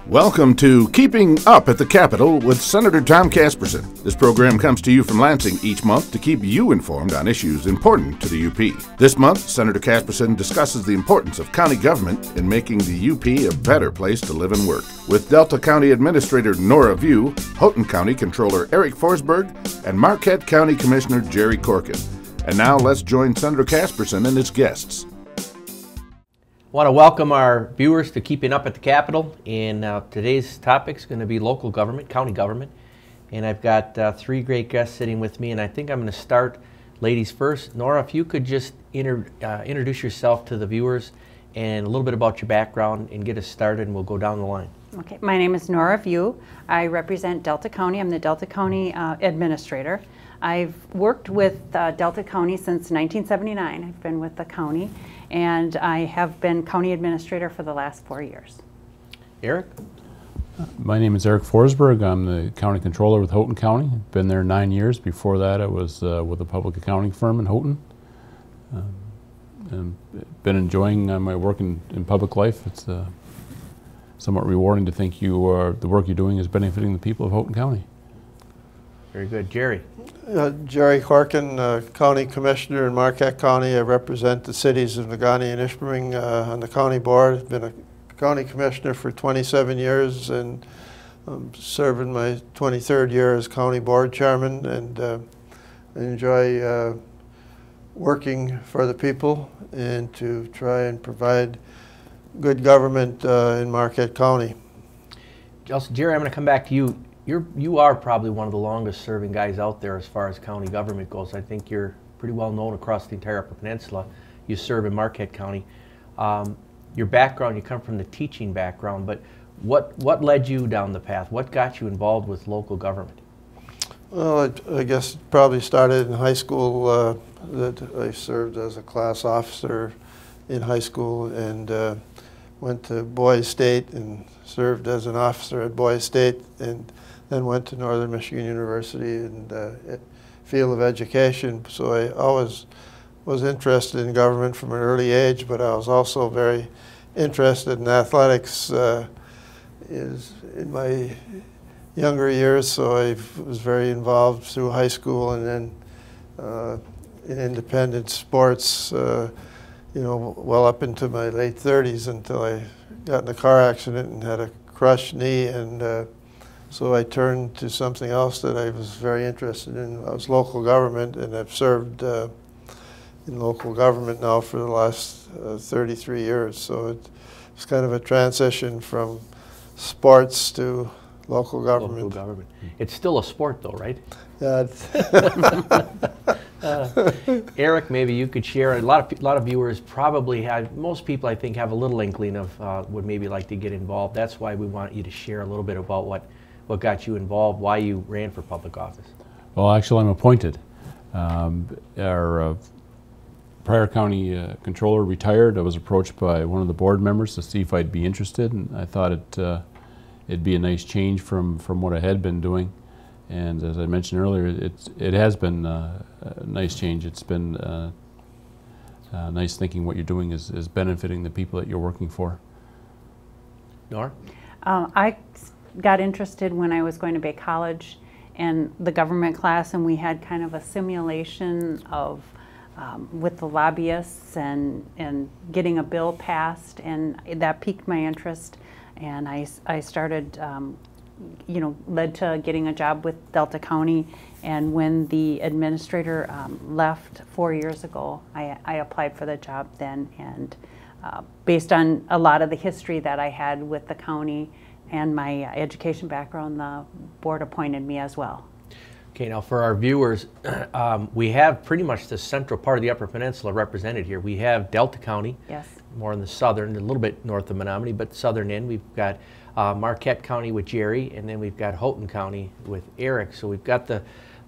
Welcome to Keeping Up at the Capitol with Senator Tom Casperson. This program comes to you from Lansing each month to keep you informed on issues important to the UP. This month, Senator Casperson discusses the importance of county government in making the UP a better place to live and work. With Delta County Administrator Nora Viau, Houghton County Controller Forsberg, and Marquette County Commissioner Gerry Corkin. And now let's join Senator Casperson and his guests. I want to welcome our viewers to Keeping Up at the Capitol, and today's topic is going to be local government, county government, and I've got three great guests sitting with me, and I think I'm going to start ladies first. Nora, if you could just introduce yourself to the viewers and a little bit about your background and get us started, and we'll go down the line. Okay, my name is Nora Viau. I represent Delta County. I'm the Delta County Administrator. I've worked with Delta County since 1979. I've been with the county, and I have been County Administrator for the last 4 years. Eric? My name is Forsberg. I'm the County Controller with Houghton County. Been there 9 years. Before that, I was with a public accounting firm in Houghton. And been enjoying my work in public life. It's somewhat rewarding to think the work you're doing is benefiting the people of Houghton County. Very good. Gerry? Gerry Corkin, County Commissioner in Marquette County. I represent the cities of Negaunee and Ishpeming on the county board. I've been a county commissioner for 27 years and I'm serving my 23rd year as county board chairman, and I enjoy working for the people and to try and provide good government in Marquette County. Gerry, I'm going to come back to you. You are probably one of the longest serving guys out there as far as county government goes. I think you're pretty well known across the entire Upper Peninsula. You serve in Marquette County. Your background, you come from the teaching background, but what led you down the path? What got you involved with local government? Well, I guess it probably started in high school. That I served as a class officer in high school and went to Boys State and served as an officer at Boys State, and then went to Northern Michigan University in the field of education. So I always was interested in government from an early age, but I was also very interested in athletics in my younger years. So I was very involved through high school and then in independent sports, you know, well up into my late 30s until I got in a car accident and had a crushed knee, and so I turned to something else that I was very interested in. I was local government, and I've served in local government now for the last 33 years. So it's kind of a transition from sports to local government. Local government. It's still a sport though, right? Yeah. Eric, maybe you could share. A lot of viewers probably have, most people I think have a little inkling of would maybe like to get involved. That's why we want you to share a little bit about what got you involved, why you ran for public office. Well, actually, I'm appointed. Our prior county controller retired. I was approached by one of the board members to see if I'd be interested, and I thought it'd be a nice change from what I had been doing. And as I mentioned earlier, it has been a nice change. It's been nice thinking what you're doing is benefiting the people that you're working for. Nora? I got interested when I was going to Bay College in the government class, and we had kind of a simulation of with the lobbyists and getting a bill passed, and that piqued my interest, and I started you know, led to getting a job with Delta County. And when the administrator left 4 years ago, I applied for the job then, and based on a lot of the history that I had with the county and my education background, the board appointed me as well. Okay, now for our viewers, we have pretty much the central part of the Upper Peninsula represented here. We have Delta County, yes, more in the southern, a little bit north of Menominee, but southern end. We've got Marquette County with Gerry, and then we've got Houghton County with Eric. So we've got the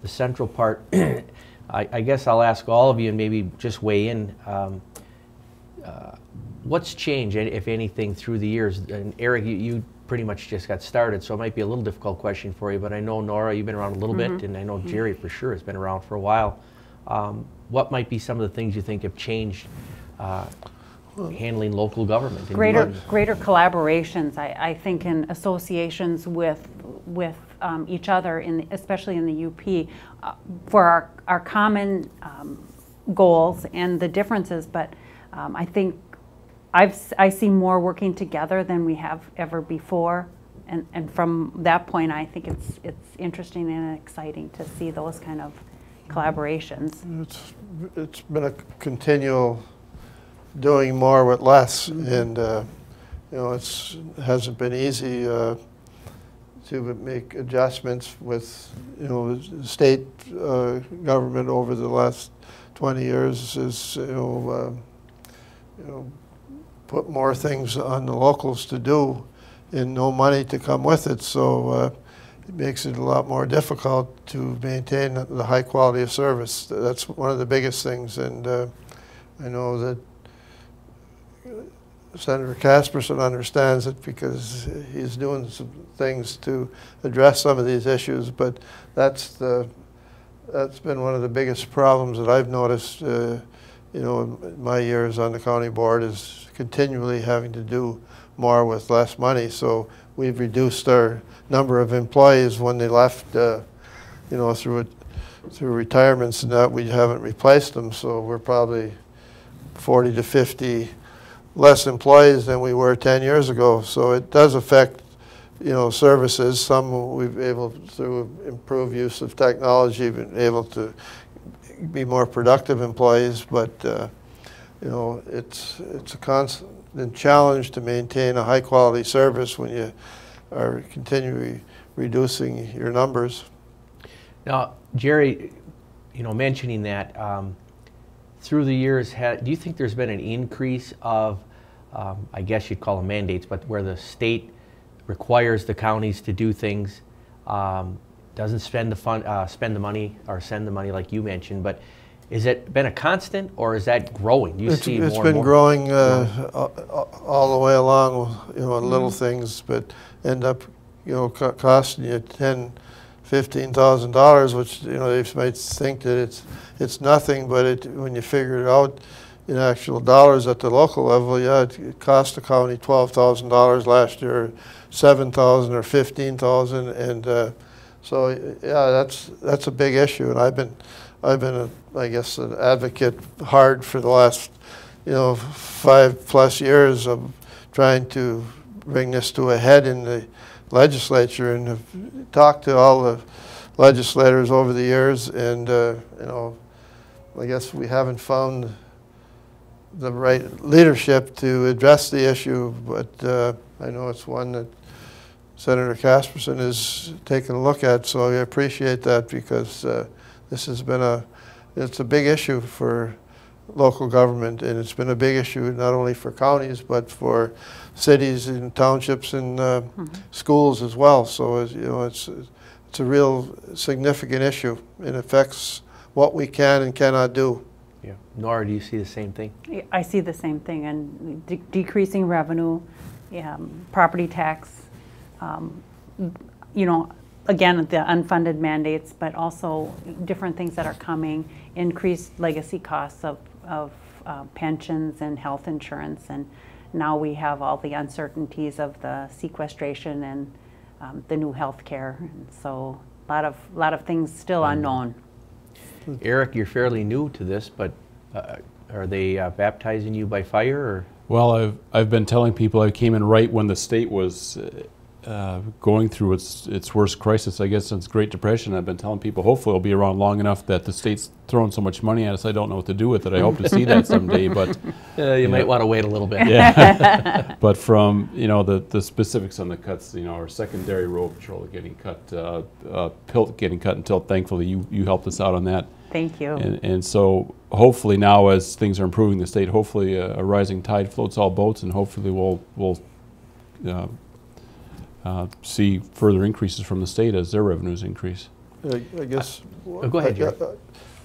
central part. I guess I'll ask all of you and maybe just weigh in. What's changed, if anything, through the years? And Eric, you pretty much just got started, so it might be a little difficult question for you, but I know, Nora, you've been around a little bit, and I know Gerry for sure has been around for a while. What might be some of the things you think have changed handling local government. and Greater collaborations, I think, in associations with each other, especially in the UP, for our common goals and the differences. But I think I see more working together than we have ever before. And from that point, I think it's interesting and exciting to see those kind of collaborations. It's been a continual doing more with less, and you know, it hasn't been easy to make adjustments with, you know, the state government over the last 20 years is, you know, put more things on the locals to do and no money to come with it. So it makes it a lot more difficult to maintain the high quality of service. That's one of the biggest things. And I know that Senator Casperson understands it because he's doing some things to address some of these issues. But that's been one of the biggest problems that I've noticed, you know, in my years on the county board, is continually having to do more with less money. So we've reduced our number of employees when they left, you know, through retirements and that. We haven't replaced them, so we're probably 40 to 50 less employees than we were 10 years ago. So it does affect, you know, services. Some we've been able, through improved use of technology, been able to be more productive employees, but you know, it's a constant challenge to maintain a high quality service when you are continually reducing your numbers. Now, Gerry, you know, mentioning that, through the years, do you think there's been an increase of, I guess you'd call them mandates, but where the state requires the counties to do things, doesn't spend the money or send the money like you mentioned, but has it been a constant, or is that growing? Do you see more and more? It's been growing all the way along, you know, on little things, but end up, you know, costing you $10,000–$15,000, which, you know, they might think that it's nothing, but when you figure it out in actual dollars at the local level, yeah, it cost the county $12,000 last year, $7,000 or $15,000, and so yeah, that's a big issue, and I've been I guess an advocate hard for the last, you know, 5+ years of trying to bring this to a head in the legislature, and have talked to all the legislators over the years, and you know, I guess we haven't found the right leadership to address the issue, but I know it's one that Senator Casperson is taking a look at, so I appreciate that, because this has been it's a big issue for local government, and it's been a big issue not only for counties but for cities and townships and schools as well. So you know, it's a real significant issue. It affects what we can and cannot do. Yeah. Nora, do you see the same thing? I see the same thing, and decreasing revenue, property tax, you know, again, the unfunded mandates, but also different things that are coming, increased legacy costs of pensions and health insurance, and now we have all the uncertainties of the sequestration and the new health care, and so a lot of things still unknown. Eric, you're fairly new to this, but are they baptizing you by fire, or? Well, I've been telling people I came in right when the state was going through its worst crisis, I guess, since Great Depression. I've been telling people hopefully it'll be around long enough that the state's throwing so much money at us I don't know what to do with it. I hope to see that someday, but you might want to wait a little bit. Yeah. But from, you know, the specifics on the cuts, you know, our secondary road patrol getting cut, PILT getting cut until thankfully you helped us out on that. Thank you. And so hopefully now, as things are improving in the state, hopefully a rising tide floats all boats, and hopefully we'll see further increases from the state as their revenues increase. I guess. Go ahead, Gerry.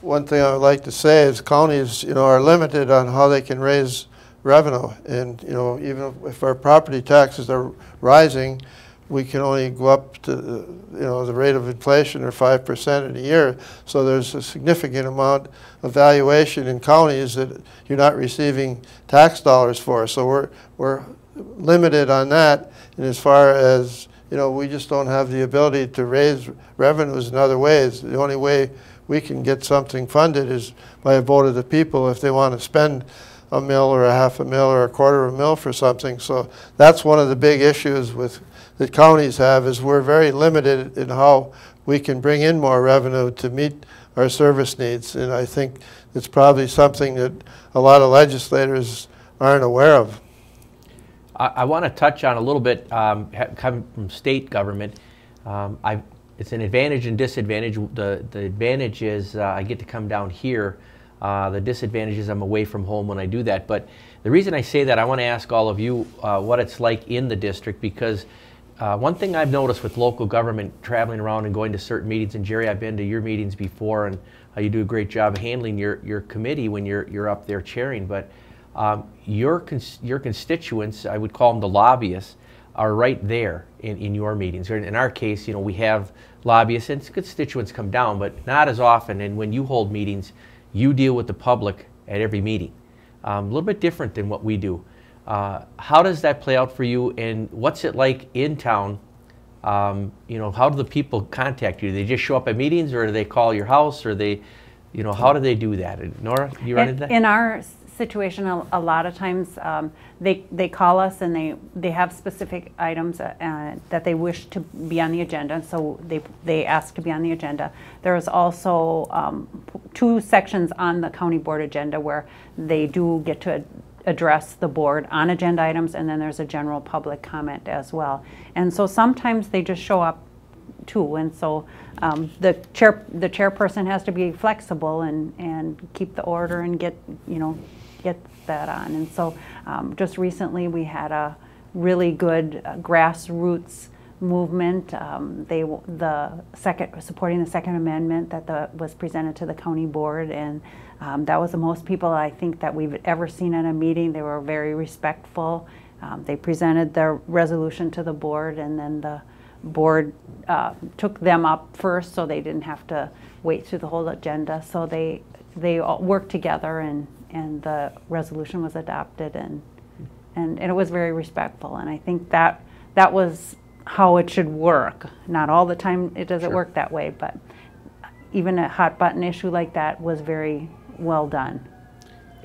One thing I would like to say is counties, you know, are limited on how they can raise revenue, and you know, even if our property taxes are rising, we can only go up to the rate of inflation or 5% in a year. So there's a significant amount of valuation in counties that you're not receiving tax dollars for. So we're limited on that. And as far as we just don't have the ability to raise revenues in other ways. The only way we can get something funded is by a vote of the people if they want to spend a mil or a half a mil or a quarter of a mil for something. So that's one of the big issues that counties have, is we're very limited in how we can bring in more revenue to meet our service needs. And I think it's probably something that a lot of legislators aren't aware of. I want to touch on a little bit, coming from state government. It's an advantage and disadvantage. The advantage is I get to come down here. The disadvantage is I'm away from home when I do that. But the reason I say that, I want to ask all of you what it's like in the district, because one thing I've noticed with local government, traveling around and going to certain meetings, and Gerry, I've been to your meetings before, and you do a great job handling your committee when you're up there chairing, but your constituents, I would call them the lobbyists, are right there in your meetings. In our case, we have lobbyists and constituents come down, but not as often. And when you hold meetings, you deal with the public at every meeting. A little bit different than what we do. How does that play out for you, and what's it like in town? How do the people contact you? Do they just show up at meetings, or do they call your house, or how do they do that? Nora, you run into that? In our situation, a lot of times they call us and they have specific items that they wish to be on the agenda, so they ask to be on the agenda. There is also 2 sections on the county board agenda where they do get to address the board on agenda items, and then there's a general public comment as well. And so sometimes they just show up too, and so the chairperson has to be flexible and keep the order and get that on. And so just recently we had a really good grassroots movement. Supporting the Second Amendment that was presented to the county board, and that was the most people I think that we've ever seen at a meeting. They were very respectful. They presented their resolution to the board, and then the board took them up first, so they didn't have to wait through the whole agenda. So they all worked together, and the resolution was adopted, and it was very respectful. And I think that was how it should work. Not all the time it doesn't Sure. work that way, but even a hot button issue like that was very well done.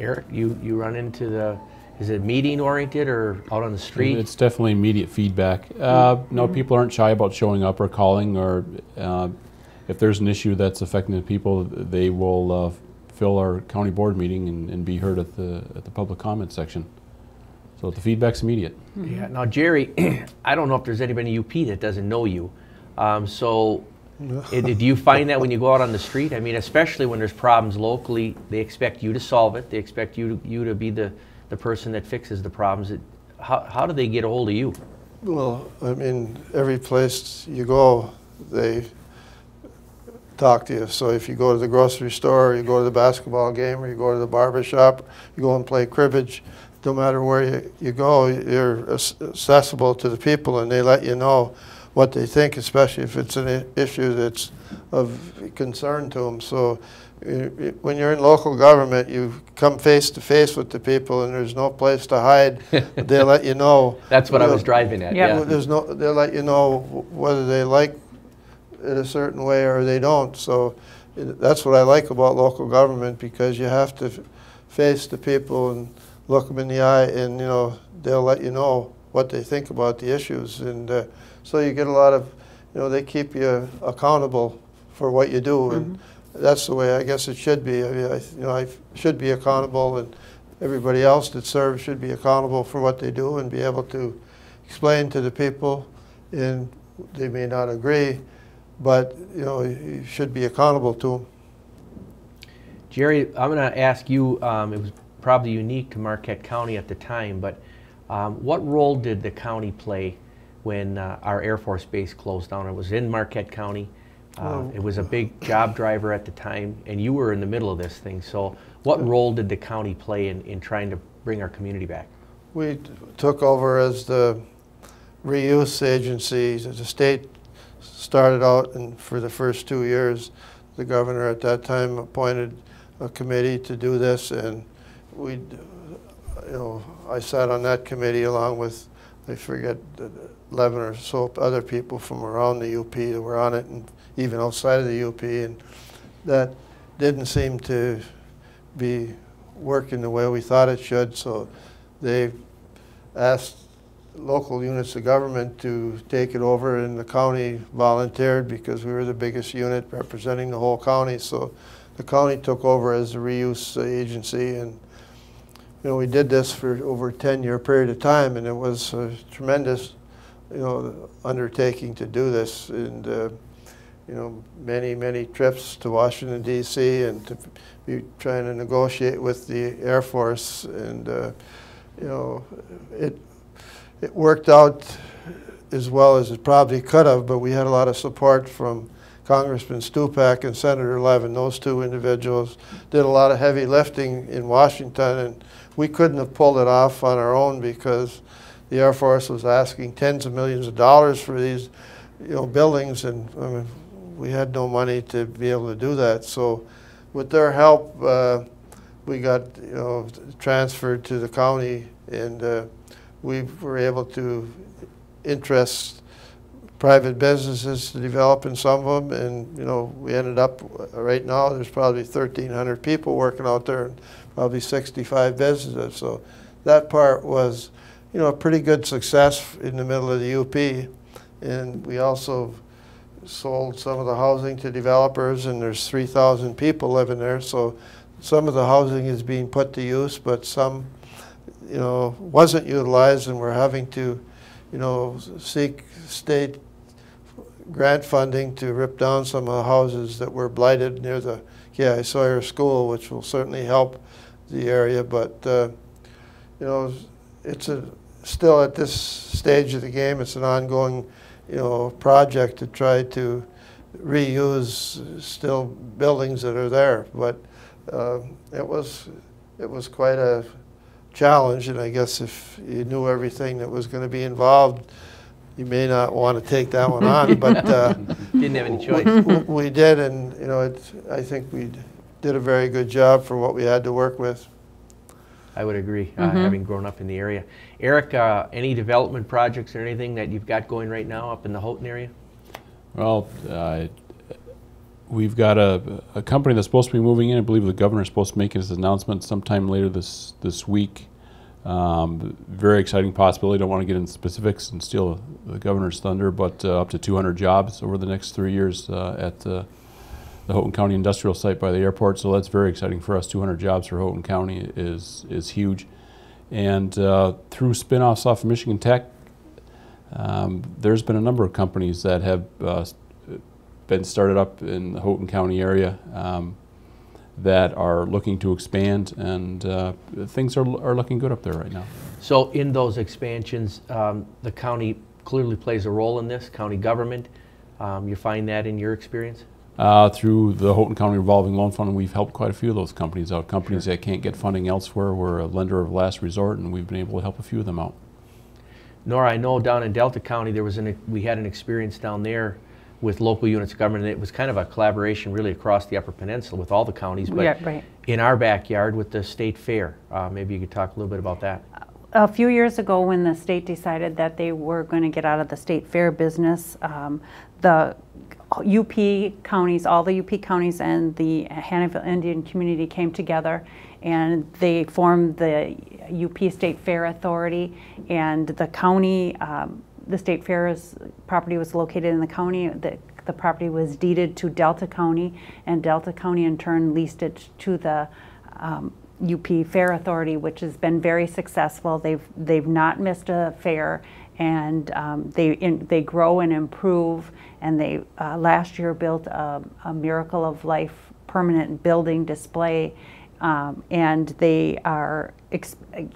Eric, you run into is it meeting oriented or out on the street? It's definitely immediate feedback. No, people aren't shy about showing up or calling, or if there's an issue that's affecting the people, they will fill our county board meeting and be heard at the public comment section. So the feedback's immediate. Yeah. Now, Gerry, I don't know if there's anybody in UP that doesn't know you. Do you find that when you go out on the street? I mean, especially when there's problems locally, they expect you to solve it. They expect you to be the person that fixes the problems. How do they get a hold of you? Well, I mean, every place you go, they talk to you. So if you go to the grocery store, or you go to the basketball game, or you go to the barber shop, you go and play cribbage, no matter where you go, you're accessible to the people, and they let you know what they think, especially if it's an issue that's of concern to them. So when you're in local government, you come face to face with the people, and there's no place to hide. They let you know. That's what I was driving at. Yeah. They'll let you know whether they like it a certain way or they don't. So that's what I like about local government, because you have to face the people and look them in the eye, and they'll let you know what they think about the issues, and so you get a lot of, they keep you accountable for what you do, and that's the way I guess it should be. I mean, I should be accountable, and everybody else that serves should be accountable for what they do and be able to explain to the people, and they may not agree, but you should be accountable to them. Gerry, I'm going to ask you, it was probably unique to Marquette County at the time, but what role did the county play when our Air Force Base closed down? It was in Marquette County. It was a big job driver at the time, and you were in the middle of this thing. So what role did the county play in trying to bring our community back? We took over as the reuse agency. The state started out, and for the first 2 years, the governor at that time appointed a committee to do this, and I sat on that committee along with, I forget, 11 or so other people from around the UP that were on it, and even outside of the UP, and that didn't seem to be working the way we thought it should, so they asked local units of government to take it over, and the county volunteered because we were the biggest unit representing the whole county, so the county took over as the reuse agency, and we did this for over a 10-year period of time, and it was a tremendous undertaking to do this, and many trips to Washington D.C. and to be trying to negotiate with the Air Force, and it worked out as well as it probably could have, but we had a lot of support from Congressman Stupak and Senator Levin. Those two individuals did a lot of heavy lifting in Washington, and we couldn't have pulled it off on our own because the Air Force was asking tens of millions of dollars for these buildings, and we had no money to be able to do that. So with their help, we got transferred to the county, and we were able to interest private businesses to develop in some of them, and we ended up right now there's probably 1,300 people working out there, and probably 65 businesses. So that part was a pretty good success in the middle of the UP, and we also sold some of the housing to developers, and there's 3,000 people living there, so some of the housing is being put to use, but some wasn't utilized, and we're having to seek state grant funding to rip down some of the houses that were blighted near the K.I. Sawyer School, which will certainly help the area, but it's still at this stage of the game, it's an ongoing project to try to reuse still buildings that are there, but it was quite a challenge, and I guess if you knew everything that was going to be involved, you may not want to take that one on, but didn't have any choice. We did, and I think we did a very good job for what we had to work with. I would agree, having grown up in the area. Eric, any development projects or anything that you've got going right now up in the Houghton area? Well, we've got a company that's supposed to be moving in. I believe the governor's supposed to make his announcement sometime later this week. Very exciting possibility. Don't want to get into specifics and steal the governor's thunder, but up to 200 jobs over the next 3 years at the Houghton County industrial site by the airport. So that's very exciting for us. 200 jobs for Houghton County is huge. And through spin-offs off of Michigan Tech, there's been a number of companies that have been started up in the Houghton County area that are looking to expand, and things are looking good up there right now. So in those expansions, the county clearly plays a role in this, county government. You find that in your experience? Through the Houghton County Revolving Loan Fund, we've helped quite a few of those companies out. Companies that can't get funding elsewhere, we're a lender of last resort, and we've been able to help a few of them out. Nora, I know down in Delta County we had an experience down there with local units of government. It was kind of a collaboration really across the Upper Peninsula with all the counties, but yeah, right. In our backyard with the state fair. Maybe you could talk a little bit about that. A few years ago, when the state decided that they were going to get out of the state fair business, the UP counties, all the UP counties and the Hannahville Indian community came together, and they formed the UP State Fair Authority, and the county, the state fair's property was located in the county. The property was deeded to Delta County, and Delta County in turn leased it to the UP Fair Authority, which has been very successful. They've not missed a fair, and they grow and improve. And they last year built a Miracle of Life permanent building display, and they are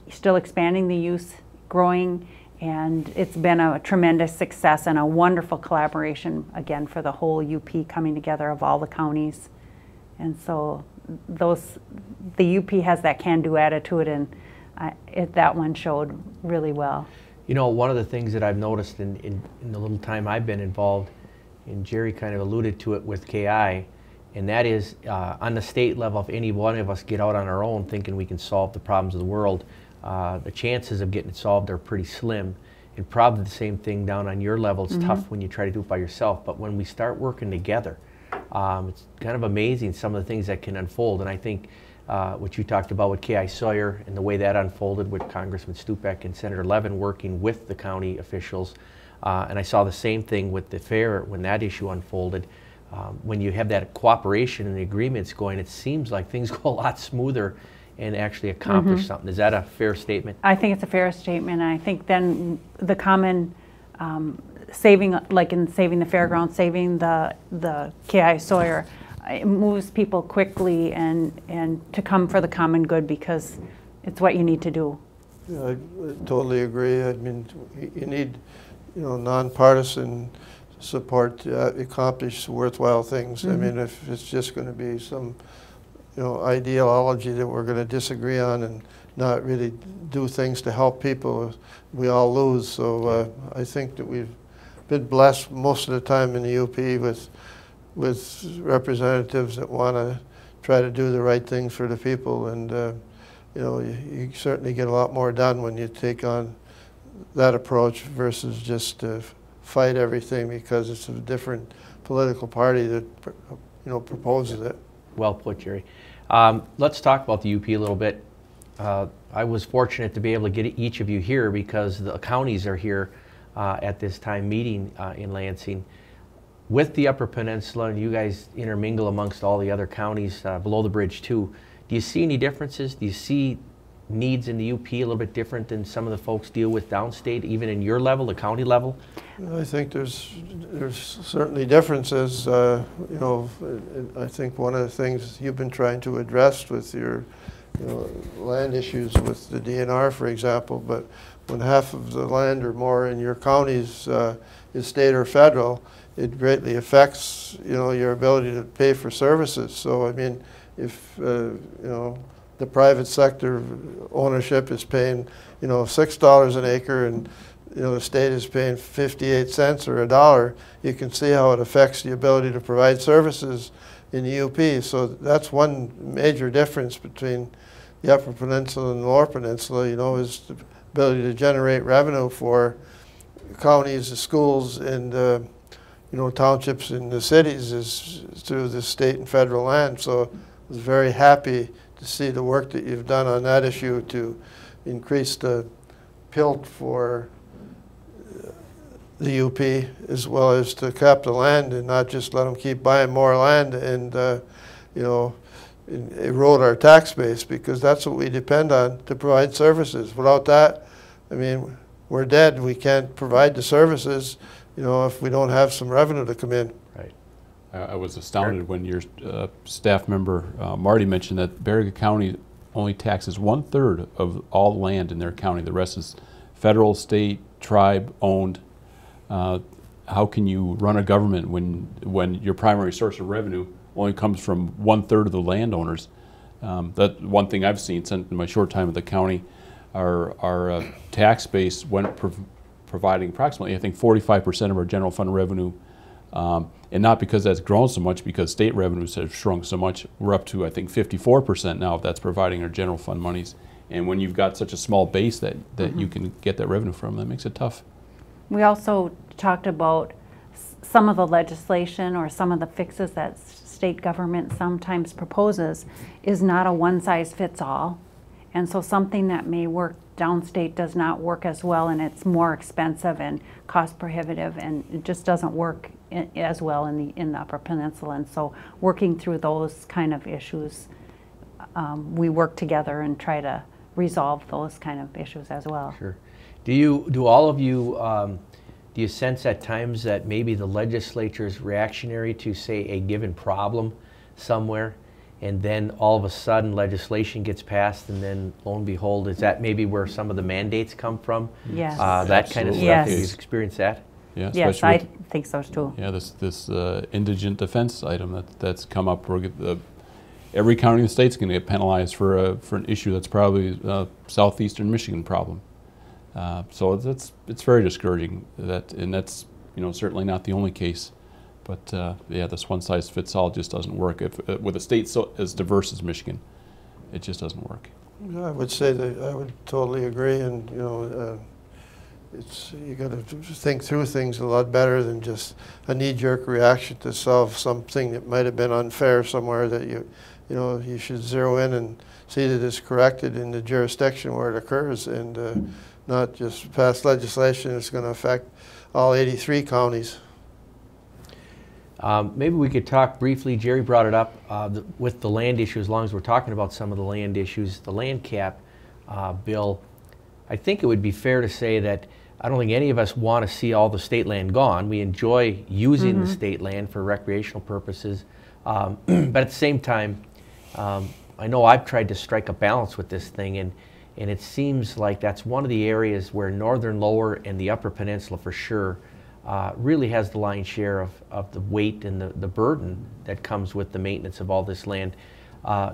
still expanding the use, growing, and it's been a tremendous success and a wonderful collaboration again for the whole UP coming together of all the counties. And so the UP has that can-do attitude, and that one showed really well. You know, one of the things that I've noticed in the little time I've been involved, and Gerry kind of alluded to it with KI, and that is on the state level, if any one of us get out on our own thinking we can solve the problems of the world, the chances of getting it solved are pretty slim. And probably the same thing down on your level. It's tough when you try to do it by yourself, but when we start working together, it's kind of amazing some of the things that can unfold. And I think what you talked about with K.I. Sawyer and the way that unfolded with Congressman Stupak and Senator Levin working with the county officials, and I saw the same thing with the fair when that issue unfolded. When you have that cooperation and the agreements going, it seems like things go a lot smoother and actually accomplish something. Is that a fair statement? I think it's a fair statement. I think then the common saving, like in saving the fairgrounds, saving the K.I. Sawyer, it moves people quickly and to come for the common good because it's what you need to do. Yeah, I totally agree. I mean, you need, nonpartisan support to accomplish worthwhile things. I mean, if it's just going to be some ideology that we're going to disagree on and not really do things to help people, we all lose. So I think that we've been blessed most of the time in the UP with representatives that want to try to do the right things for the people. And you certainly get a lot more done when you take on that approach versus just fight everything because it's a different political party that proposes it. Well put, Gerry. Let's talk about the UP a little bit. I was fortunate to be able to get each of you here because the counties are here at this time meeting in Lansing. With the Upper Peninsula, you guys intermingle amongst all the other counties below the bridge too. Do you see any differences? Do you see needs in the UP a little bit different than some of the folks deal with downstate, even in your level, the county level? I think there's certainly differences. I think one of the things you've been trying to address with your land issues with the DNR, for example, but when half of the land or more in your counties is state or federal, it greatly affects your ability to pay for services. So I mean, if the private sector ownership is paying $6 an acre and the state is paying 58 cents or $1, you can see how it affects the ability to provide services in the UP. So that's one major difference between the Upper Peninsula and the Lower Peninsula, is the ability to generate revenue for counties, the schools, and townships in the cities is through the state and federal land. So I was very happy to see the work that you've done on that issue to increase the PILT for the UP as well as to cap the land and not just let them keep buying more land and erode our tax base, because that's what we depend on to provide services. Without that, I mean, we're dead. We can't provide the services if we don't have some revenue to come in. Right. I was astounded when your staff member Marty mentioned that Baraga County only taxes 1/3 of all land in their county. The rest is federal, state, tribe owned. How can you run a government when your primary source of revenue only comes from 1/3 of the landowners? That's one thing I've seen in my short time at the county. Our tax base went providing approximately, I think, 45% of our general fund revenue, and not because that's grown so much, because state revenues have shrunk so much. We're up to, I think, 54% now that's providing our general fund monies. And when you've got such a small base that you can get that revenue from, that makes it tough. We also talked about some of the legislation or some of the fixes that state government sometimes proposes is not a one-size-fits-all. And so something that may work downstate does not work as well, and it's more expensive and cost prohibitive, and it just doesn't work as well in the Upper Peninsula. And so working through those kind of issues, we work together and try to resolve those kind of issues as well. Sure. Do all of you, do you sense at times that maybe the legislature is reactionary to, say, a given problem somewhere, and then all of a sudden legislation gets passed, and then lo and behold, is that maybe where some of the mandates come from? Yes. That kind of stuff. Yes. Have you experienced that? Yeah, yes, I think so too. Yeah, this indigent defense item that's come up. Every county in the state's going to get penalized for an issue that's probably a southeastern Michigan problem. So it's very discouraging, and that's certainly not the only case. But yeah, this one-size-fits-all just doesn't work. With a state so as diverse as Michigan, it just doesn't work. I would say that I would totally agree, and you got to think through things a lot better than just a knee-jerk reaction to solve something that might have been unfair somewhere. That you should zero in and see that it's corrected in the jurisdiction where it occurs, and not just pass legislation that's going to affect all 83 counties. Maybe we could talk briefly, Gerry brought it up, with the land issue, as long as we're talking about some of the land issues, the land cap bill. I think it would be fair to say that I don't think any of us want to see all the state land gone. We enjoy using the state land for recreational purposes. But at the same time, I know I've tried to strike a balance with this thing, and it seems like that's one of the areas where northern, lower, and the upper peninsula for sure really has the lion's share of the weight and the burden that comes with the maintenance of all this land.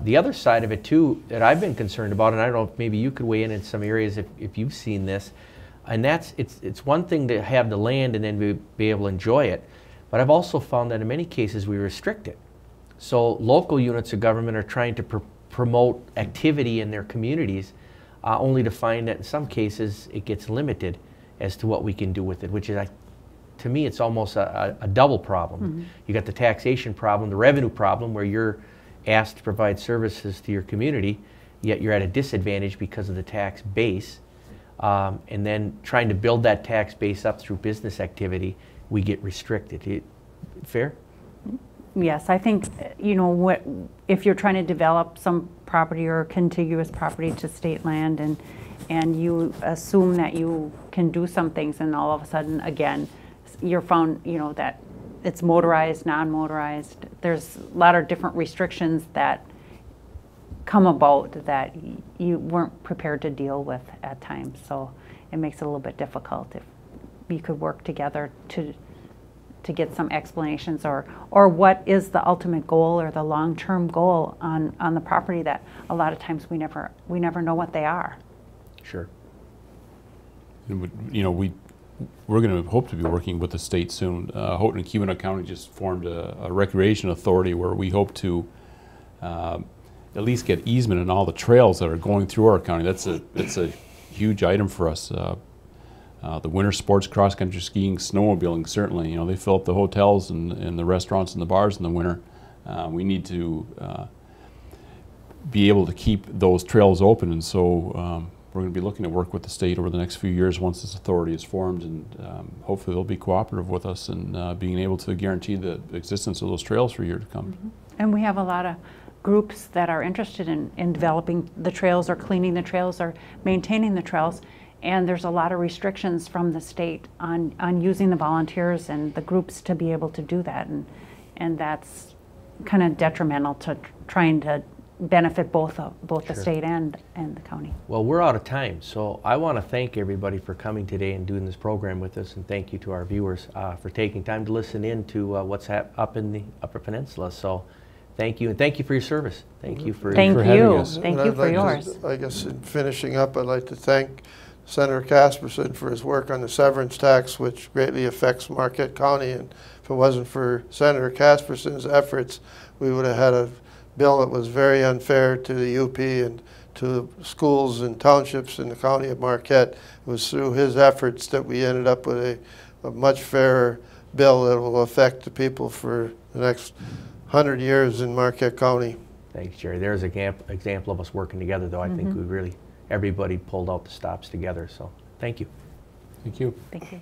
The other side of it too that I've been concerned about, and I don't know if maybe you could weigh in some areas if you've seen this, and that's it's one thing to have the land and then be able to enjoy it, but I've also found that in many cases we restrict it. So local units of government are trying to promote activity in their communities, only to find that in some cases it gets limited as to what we can do with it, which is, to me, it's almost a double problem. You got the taxation problem, the revenue problem, where you're asked to provide services to your community, yet you're at a disadvantage because of the tax base. And then trying to build that tax base up through business activity, we get restricted. Fair? Yes, I think, if you're trying to develop some property or contiguous property to state land, and you assume that you can do some things, and all of a sudden, again, you're found, that it's motorized, non-motorized. There's a lot of different restrictions that come about that you weren't prepared to deal with at times. So it makes it a little bit difficult. If you could work together to get some explanations, or what is the ultimate goal or the long-term goal on the property, that a lot of times we never know what they are. Sure. We're going to hope to be working with the state soon. Houghton and Keweenaw County just formed a recreation authority where we hope to at least get easement on all the trails that are going through our county. It's a huge item for us. The winter sports, cross-country skiing, snowmobiling, certainly. They fill up the hotels and the restaurants and the bars in the winter. We need to be able to keep those trails open, and so we're going to be looking to work with the state over the next few years once this authority is formed, and hopefully they'll be cooperative with us in being able to guarantee the existence of those trails for years to come. And we have a lot of groups that are interested in developing the trails or cleaning the trails or maintaining the trails, and there's a lot of restrictions from the state on using the volunteers and the groups to be able to do that, and that's kind of detrimental to trying to benefit both the state and the county. Well, we're out of time, so I want to thank everybody for coming today and doing this program with us, and thank you to our viewers for taking time to listen in to what's up in the Upper Peninsula. So thank you, and thank you for your service. Thank you for having us. Thank you for yours. I guess in finishing up, I'd like to thank Senator Casperson for his work on the severance tax, which greatly affects Marquette County. And if it wasn't for Senator Casperson's efforts, we would have had a bill that was very unfair to the UP and to schools and townships in the county of Marquette. It was through his efforts that we ended up with a much fairer bill that will affect the people for the next 100 years in Marquette County. Thanks, Gerry. There's an example of us working together, though. I think everybody pulled out the stops together. So thank you. Thank you. Thank you.